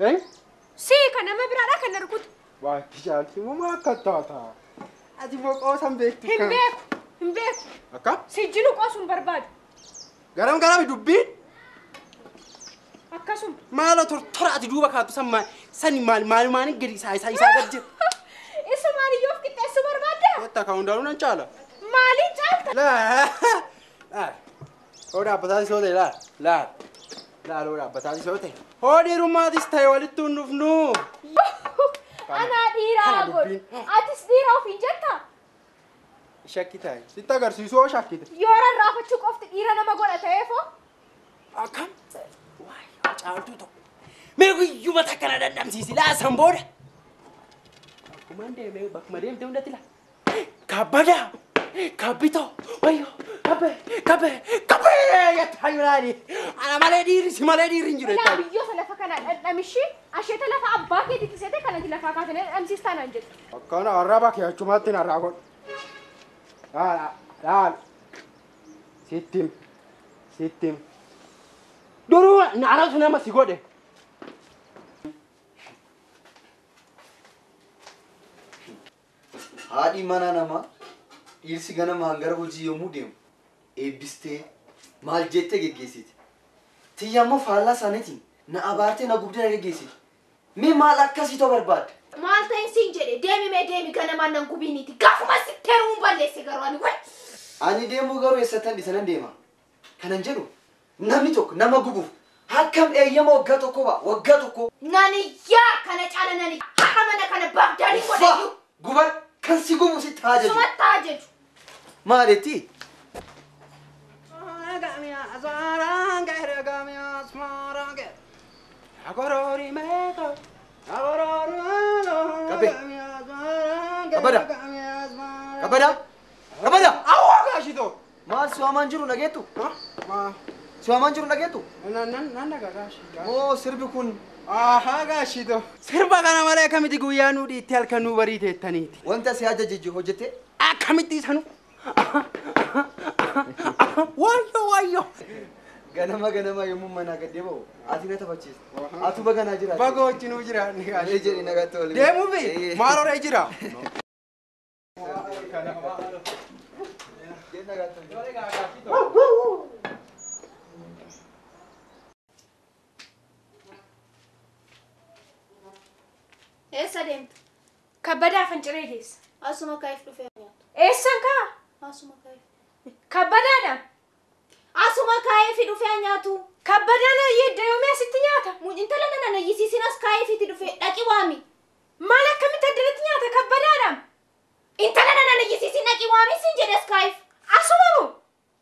Eh? Si kana ma biraadha kan narkutu. Waa tijaalti mama akkataata. Ati moo qoosan beektu kan? Hin beeku. Akka? Si jilu qoosuun barbaadu. Garam dubbiin? Akkasuma. Maala tortora ati duuba kaatu sani maal gadi isaa gad jira. Isa maaliyyoof qixxeessu barbaadda? Wata ka hundaa'uu nan caala. Maaliin caalta? Laal. Hoodhaa abbataan isoo ta'e laal. Laal hoodhaa abbataan isoo ta'e. Hoodhi rumaatis ta'e walitti hin dhufnu. Anaa dhiiraa godhu. Atis dhiiraa ofiin jettaa? Shakki taa'e. Sitti agarsiisuu shakkite. Yoo rarraafachuu qofti dhiira nama godha ta'eefoo? Akkam? Waayee caaltuu ta'u. Mee guyyuma takka na dandamsiisi laasan booda. Akkumaan deemee bakkuma deemte hundatti laa. Kabbadaa! Kabbitoo! Wayyoo! Kabbee! Yattaayulaani! Ana malee dhiirri si malee dhiirri hin jiru. Ilaa biyyoota lafa kana dhandhamishii asheeta lafa abbaa keetiitti seete kanatti lafaa kaatanii dhandhamsiistaa naan jettu. Akkana arraba kee achumaatti narraa godhu. Laal. Sittim. Duruu naaratu nama si godhe. Haadhi mana nama dhiirsi ganama hangara hojii yommuu deemu eebbistee maal jettee geggeessiti. Tiyyammoo faallaa isaaniitiin na abaartee na gubdee na geggeessiti. Mee maal akkasitoo barbaadde? Maal ta'in siin jedhe deemi ganamaan nan gubiiniiti. Gaafuma sittee ruun balleesse garuu ani way. Ani deemuu garuu eessattan dhisanan deema. Kanan jedhu namni tokko nama gubuuf akkam eeyyama waggaa tokko ba'a waggaa tokko. Naniyyaa kana caala nani haqa mana kana baagdaanii godhayyuu. Guban kan si gubu sitti haa jechu. Sumatti haa jechu. Maaletti? Kabada! Awwa gaashito! Maal siwaamaan jiru dhageettu? Siwaamaan jiru dhageettu? Nan dhagaadhaashi. Oo sirbi kun. Ahaa gaashito. Sirba kana malee akkamitti guyyaa nuu dhiitti halkan nuu barii teettaniiti. Wanta si ajajajje hojjete? Akkamitti isanu? Wayyo! Ganama yommuu manaa gad deebi'u ati na taphachiisa. Atu baganaa jira. Bagoo wajjinuu jira. Mee jedhi nagatti waliin. Deemuufi maaloree jira? Eessa deemtu? Kabbadaa Finciree geessa. Asuma kaayif dhufee nyaatu. Eessan kaa? Asuma kaayif. Kabbadaadha. Asuma kaayif dhufee nyaatu. Kabbadaan yeedda yoomii asitti nyaata? Intala nana nayyisiisin as kaayifitti dhufee dhaqi waami. Maal akkamitti addatti nyaata kabbadaadha? Intala nana nayyisiisin dhaqi waami sin jedhe as kaayif. Asuma moo?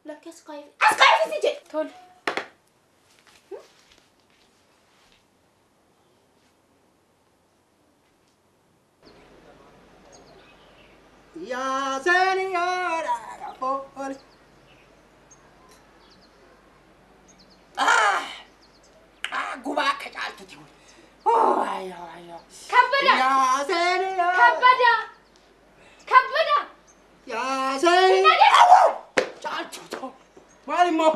Lakki as kaayif. As kaayif sin jedhe. Tole. Yaa seeniyoodha booli. Gubaa akka caaltuti. Waayyo. Kabbada. Yaa seeniyoodha. Kabbada. Yaa seeniyoodha. Caaltuto. Maal immoo?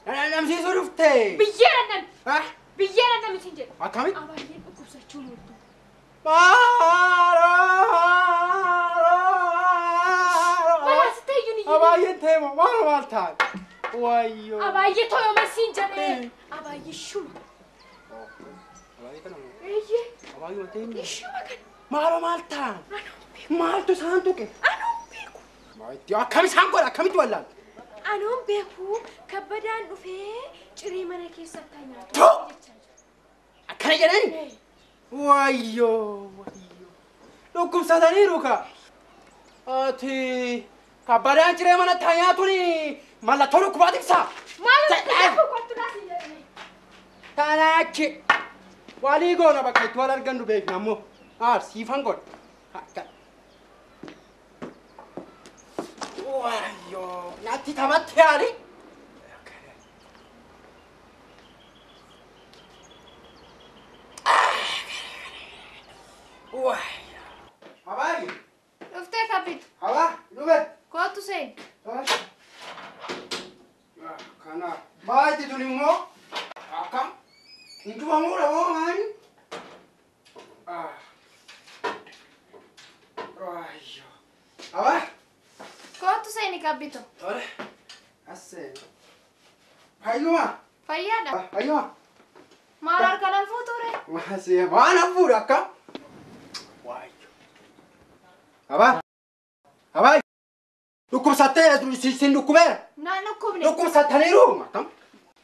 Namsiisuu dhuftee. Biyyee nan sin jedhe. Akkamitti? Abaayyeen dhukkubsachuu murtu. Abaayyeen teema maal taate? Waayyo. Abaayyee tooyoma siin jedhe. Abaayyee shuma. Abaayyee kana moo? Eeyyee. Abaayyee teema. Shuma kana. Maal taan? Maaltu isaan tuqe? Anoon beeku. Maayitti akkam isaan godha akkamitti wallaan? Anoon beeku kabbadaan dhufee cirii mana keessatti nyaatu. Too! Akkana jedhani? Waayyo. Dhukkubsataniiru ka. Ati kabbadaan ciree mana nyaatuun mallattoo dhukkubaati ibsaa. Tanaachi walii goona bakka itti wal argannu beekna ammoo siifan godha. Waayyo natti taphatti yaali. Waayyo. Abaayi. Dhuftee kabbitu. Abaa dhufe. Kootu seen. Kana maatii tun immoo akkam? Intumamuudha moo maani? Aba. Kootu seeni qabbitu. Tole. Assee. Hayyuma. Fayyaadha. Hayyuma. Maal harkaan fuuture? Masih mana fuudha akka? Waayyo. Aba. Aba. Dhukkubsattee sin dhukkubeera. Naan dhukkubne. Dhukkubsattaniiru akkam?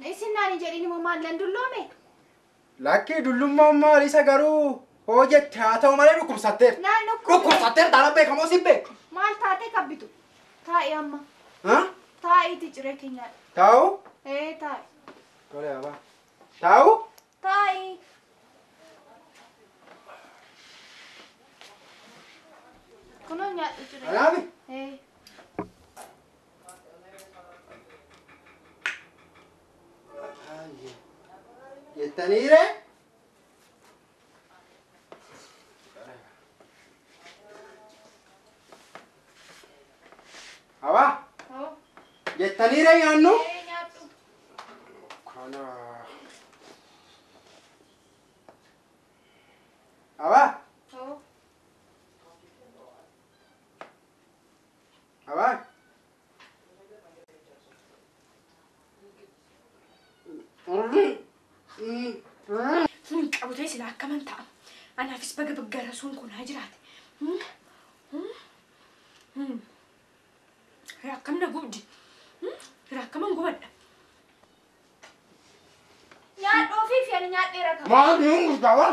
Isin naan jedhini moo maal lan dulloome? Lakkii dullummaa maal isa garuu hojjette haa ta'u malee dhukkubsatteer. Naan dhukkubne. Dhukkubsatteer daala beekamoo si beeku. Maal taatee qabbitu? Taa'i amma. Ha? Taa'iiti ciree keenyaadha. Taa'u? Taa'i. Tole aba. Taa'u? Taa'i. Kunoo nyaadhu ciree. Alaabi? Jettaniire? Aba? Jettaniire nyaannu? Nyaadhu. Kana. Aba? Aba? Qabutee sila akkaman ta'a. Anaafis baga baggara sun kun haa jiraate. Akkam na gubdi. Akkaman gubadha. Nyaadhuu fi ani nyaadheera qaba. Maal hin guddawa?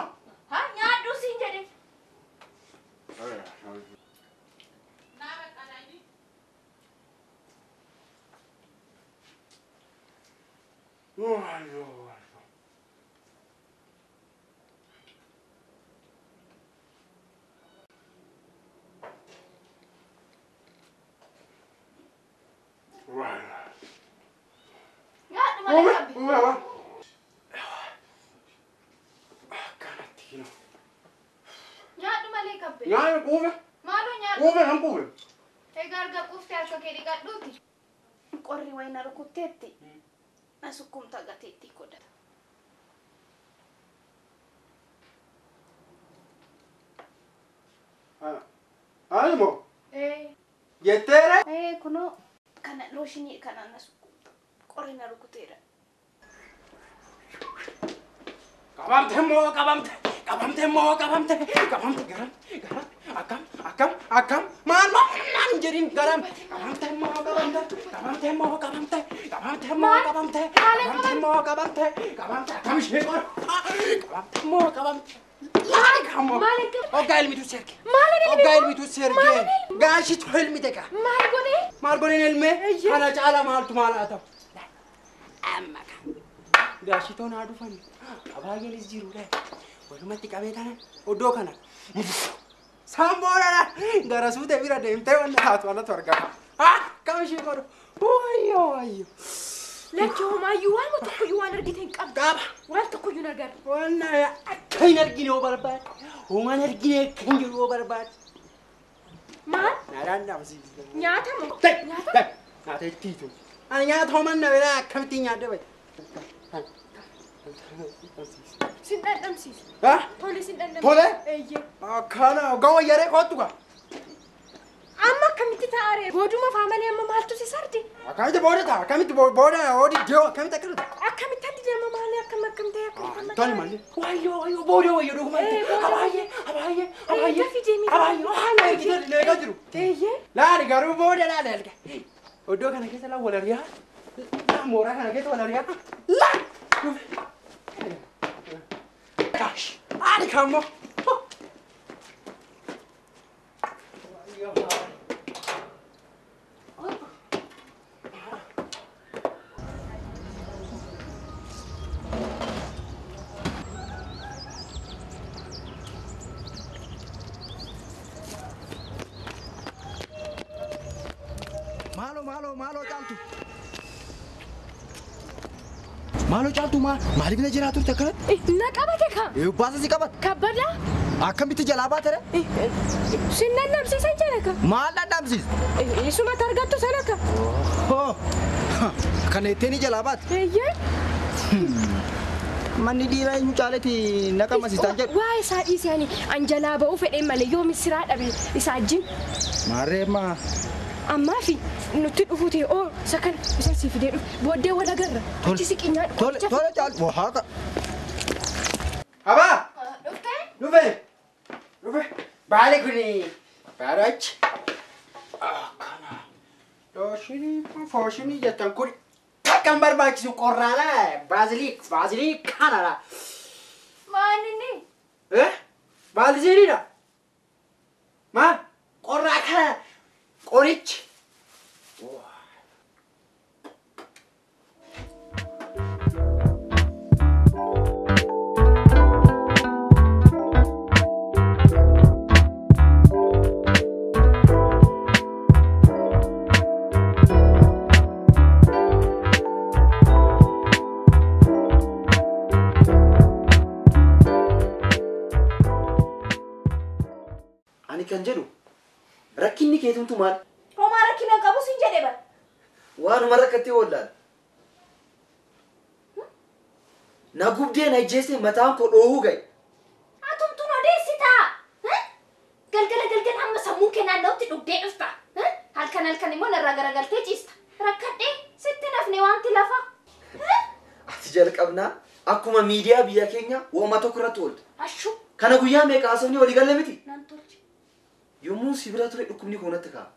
Ha nyaadhuu siin jedhe. Nyaadhu malee qabbi. Nyaadhu malee qabbi. Nyaanni quufe? Maaloo nyaadhu? Quufe nan quufe. Egaa arga quuftee harka kee dhiqadhuuti. Qorri wayina rukutteetti. Na sukkumta gateetti godhata. Ani moo? Jetteere? Kunoo kana looshinii kana na sukkumta. Qorri na rukuteera. Qabamte moo qabamte? Qabamte moo qabamte? Qabamte garam garam akkam maal naan jedhin garam qabamte moo qabamte? Qabamte moo qabamte? Qabamte moo qabamte? Qabamte moo qabamte? Qabamte akkam ishee qor? Qabamte moo qabamte? Laali kamo. Ogga ilmitu serge. Ogga ilmitu serge. Gaashi tu ilmite ka. Maal godhe ilme? Kana caala maaltu maal haa ta'u? Amma ka. Gaashi toon haa dhufani. Abaayyenis jiru dha. Walumatti qabee tanan oddoo kana. Samboodha gara suutee bira deemtee wanna taatu wanna torgama. Kam ishee godhu. Wayyo. Lachoomayyuu waan tokkoyyuu waan argite hin qabdu. Qaba. Waan tokkoyyuu hin agarre. Wanna akka hin argine yoo barbaade. Waan argine akka hin jiru yoo barbaade. Maal? Naadhaan dhaamsiisa. Nyaata moo? Nyaata? Nyaata ittiitu. Ani nyaata homanna biraa akkamitti nyaadde baye? Sin dhandhamsiisu. Tole sin dhandhamsiisu. Tole? Eeyyee. Akkana ogaa wayyaree kootu gaa. Amma akkamitti taa'aree? Booduma faamalee amma maaltu si sardi? Akkamitti booda ta'a? Akkamitti booda oodii dhiyoo akkamitti akkana ta'a? Akkamitti addi deema maalee akkam ta'e akkamitti? Tole malee. Wayyo booda wayyo dhugumatti. Abaayye. Dafii deemee. Abaayye ergitee leegaa jiru. Eeyyee. Laali garuu booda laala erga. Oddoo kana keessa laa wal ariyaa. Laa mooraa kana keessa wal ariyaa. Laa. Gosh. Ani kammo. Malo caaltu. Malo caaltu maaliif na jiraatu takka? Na qabate ka. Baasa si qabat. Kabbada. Akkamitti jalaa baatere? Sinnan namsiisan jala ka. Maal dhandhamsiis? Isuma targattu sana ka. Kana ittiin jalaa baate? Eeyyee. manni dhiiraa eenyu caaleeti naqama sistaan jedhu. Waa isaa dhiisanii anjalaa ba'uu fedhee malee yoo misiraa dhabe isaa ajjin. Maarreema. Ammaa fi nuti dhufuu ta'e oo isa kana isa si fidee dhufu booddee wal agarra. Achi siqinyaan. Tole caalu waaqa. Abaa. Dhuftee? Dhufe. Baale kuni. Baarachi. Kana. Fooshinii jettan kuni. Takkan barbaachisu qorraadha. Baazilii kanadha. Maalinni? Baaziliidha. Maal? Qorraa kana. Qorichi. Ani kan jedhu rakkinni keetumtu maal? Homaa rakkina qabu sin jedhe bara. Waanuma rakkatee oollaan. Na gubdee na ijjeessee mataan koo dhoohuu gahe. Atumtuun odeessitaa. Galgala amma sammuu kee naanna'utti dhugdee dhufta. Halkan immoo narraa garagaltee ciista. Rakkadhee sitti nafne wanti lafa. Ati jalqabnaa akkuma miidiyaa biyya keenya uumama tokko irratti ooltu. Ashuu. Kana guyyaa meeqa haasofni walii galle miti? Nan tolche. Yommuu si bira ture dhukkubni koonatti ka'a.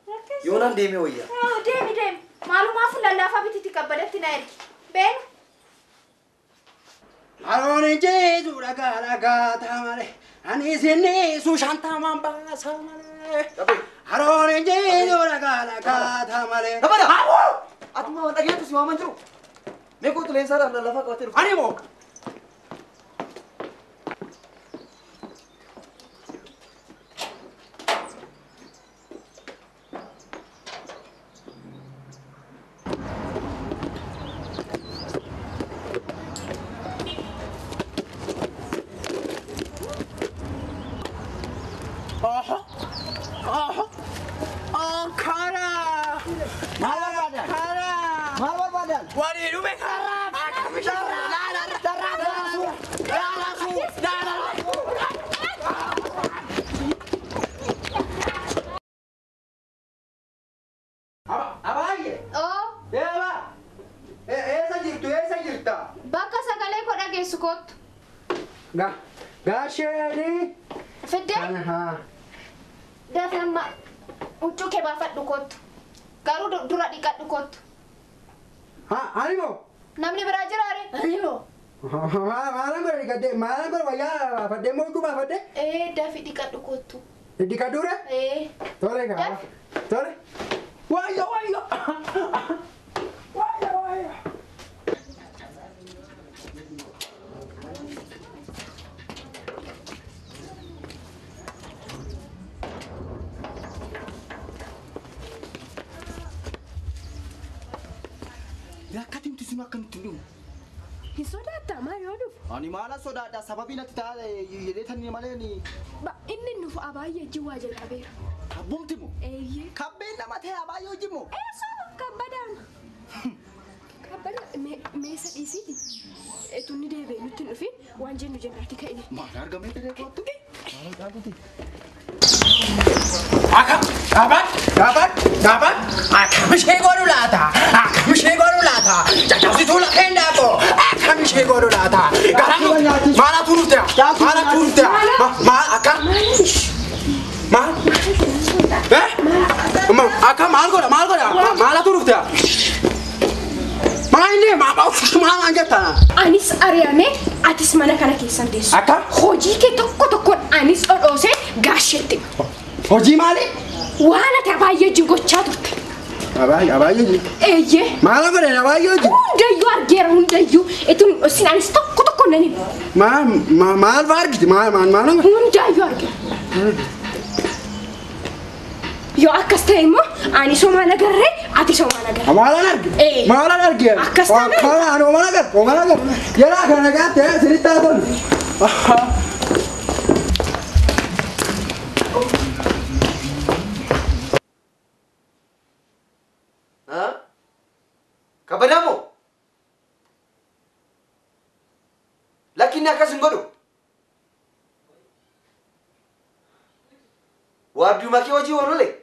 Yoonaan deemee wayyaa. Deemi. Maalumaaf lallaafaa bititi qabbadatti na ergi. Beenu. Haroon jeetu dhagaa taamale. Ani isinni suushantamaan baasa malee. Haroon jeetu dhagaa taamale. Dabala! Atuma waan dhageetu si waaman jiru. Meeqoo tuleensaadhaaf lallafaa qabatee dhufu. Ani moo? Gaasheni. Fidde? Dafamma uccuu kee baafadhu kottu. Garuu dura dhiqadhu kottu. Animo? Namni biraa jiraare? Animo. Maalan godhe dhiqadde maalan godhe wayyaa baafadde moo uccuu baafadde? Dafi dhiqadhu kottu. Dhiqadhuure? Tole gaa. Tole. Wayyo. Yakkatimti sun akkamitti hin dhumu? Hin sodaattaa maal yoo dhufu? Ani maala sodaadha sababii natti ta'a jedheetanii malee ni. Inni nuuf abaayyee jiwaa jalqabeera. Kabbumti moo? Eeyyee. Kabbeen nama ta'e abaayyee hojii moo? Eessoo kabbadaan. Kabbadaan meesa dhiisiiti. Tunni deebi'ee nutti hin dhufin waan jennu jennaati ka'ini. Maal argamee diree kootu? Maal argamti? Gabat. Akkamishee godhu laata? Jajjabsituu lafeen daakoo. Akkamishee godhu laata? Maalatu dhufte? Akka? Maal godha? Maalatu dhufte? Maal jetta? Anis ari'amee atis mana kana keessan teessu. Akka? Hojii kee tokkoon anis dhodhoosee gaasheetti. Hojii maali? Waan ati abaayyee wajjin gochaa turte. Abaayyee wajjin? Eeyyee. Maal godhe abaayyee wajjin? Hundayyuu argeera hundayyuu. Itun sin anis tokkoon nan himu. Maal fa'aa argite? Hundayyuu argeera. Yoo akkas ta'e immoo ani somaan agarree ati somaan agarree. Maalan arge? Akkas ta'e. Ani ooman agar. Yeraa kana gaatte sirriitti haa tolu. Kabadamoo? Lakini akkas hin godhu. Waardiyuma kee hojii oolole.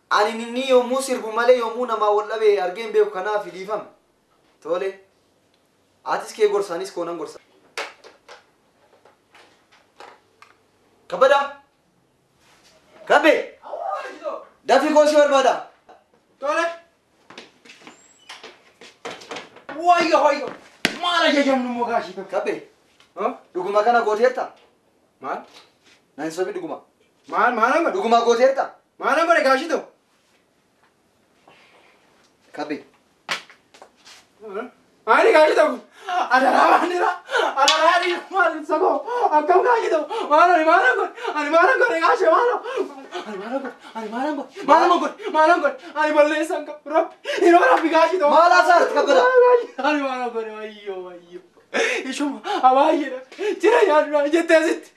Ani ninni yommuu sirbu malee yommuu namaa wal dhabee argeen beeku kanaaf dhiifama. Tole. Atis kee gorsaanis koonan gorsa. Kabada. Kabe. Dafi goosii barbaada. Tole. Wayyo. Maal ajajamnu mogaashii tokko. Kabe. Ha? Dhuguma kana gooteerta? Maal? Naan sobi dhuguma. Maal amma? Dhuguma gooteerta? Maal amma gaashii tokko? Kabe. Ani gaashii tokko. Adaraa maal sako akkam gaashii tokko. Maal kun gaashii maal. Ani balleessan qabu rabbi. Yeroo rabbi gaashii tokko. Maal asaarti kabada? Ani maal kun wayyo. Ishuma abaayyeedha. Jira yaadudha jettee asitti.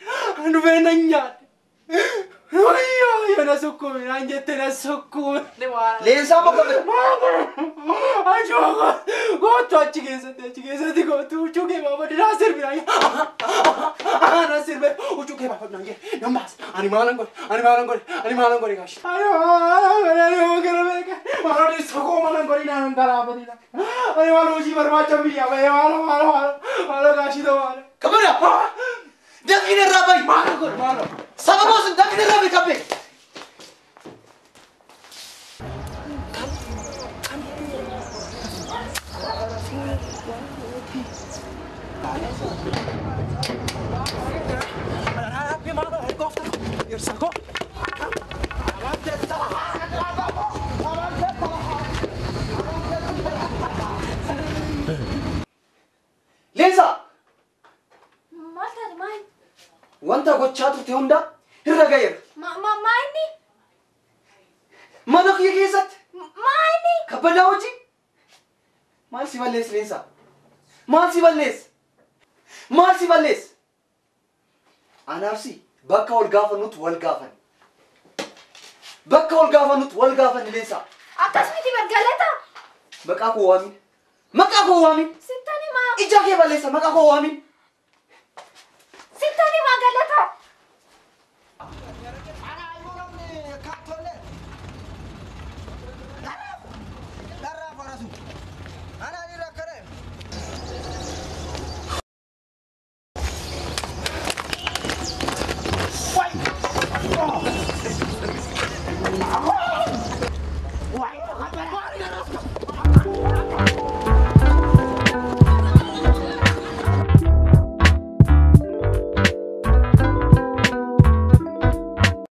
Anu beena nyaadhe. Wayyo na sukkuumi naan jettee na sukkuumi. Leensaa moo kabada? Ajoo gootu achi keessatti gootu huccuu kee baafadhe naa sirbi naa sirbe huccuu kee baafadhe naan jedhe nan baasa. Ani maalan godhe gaashi. Ani hoogana beeka. Maal sokoo maalan godhe naan garaafatidha. Ani maal hojii barbaacha biyyaa bahee maal gaashii ta'u maal. Kabada! Dafii irraa bahi! Maal. Sababoo sun dafii irraa bahi kabbe! Leensaa! Maal taate maal? Wanta gochaa turte hunda irra gaheera. Maayini? Mana kiyya keessatti Maayini? kabbadaa hojii. Maal si balleessa Leensaa? Maal si balleessa? Anaafsi bakka wal gaafannutti wal gaafani. Bakka wal gaafanni Leensaa. Akkasumatti bargalata. Maqaa koo waamin. Sittani maa? Ija kee balleessa maqaa koo waamin.